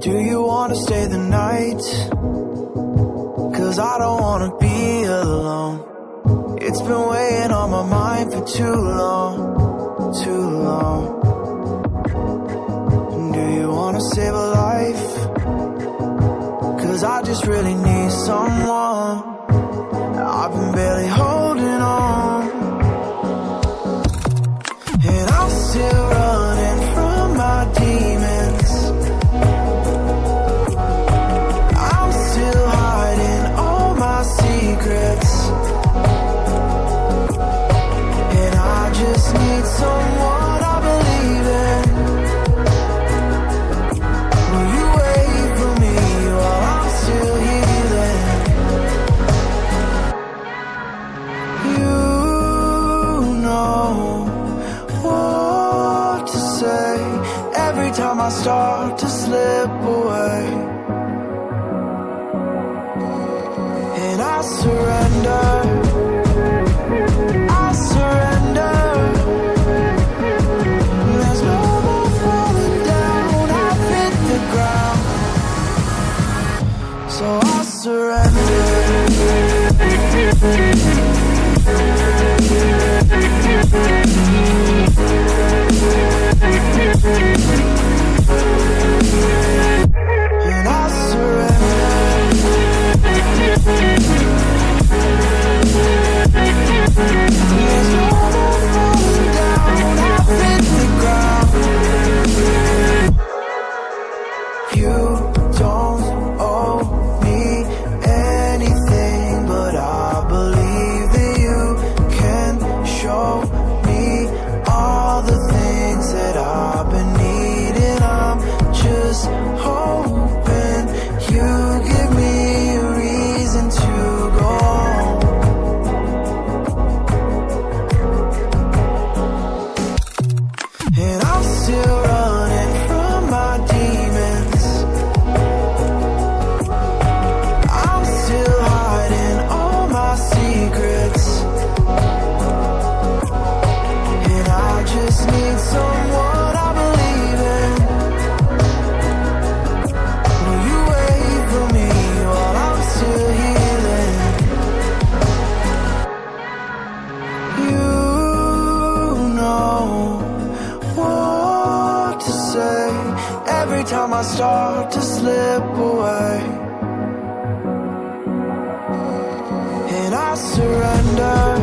Do you wanna stay the night? 'Cause I don't wanna be alone. It's been weighing on my mind for too long, too long. Do you wanna save a life? 'Cause I just really need someone. I've been barely holding on, and I'm still running from my demons. I'm still hiding all my secrets, and I just need someone I believe in. Will you wait for me while I'm still healing? You know what to say every time I start to slip away, and I surrender. I surrender. There's no more falling down. I've hit the ground, so I surrender. And I surrender. There's no more falling down. I've hit the ground. You don't owe me anything, but I believe that you can show me all the things that I've been needing. I'm just hoping you give me a reason to go on. And I'm still running from my demons. I'm still hiding all my secrets, and I just need someone I believe in. Will you wait for me while I'm still healing? You know what to say every time I start to slip away, and I surrender.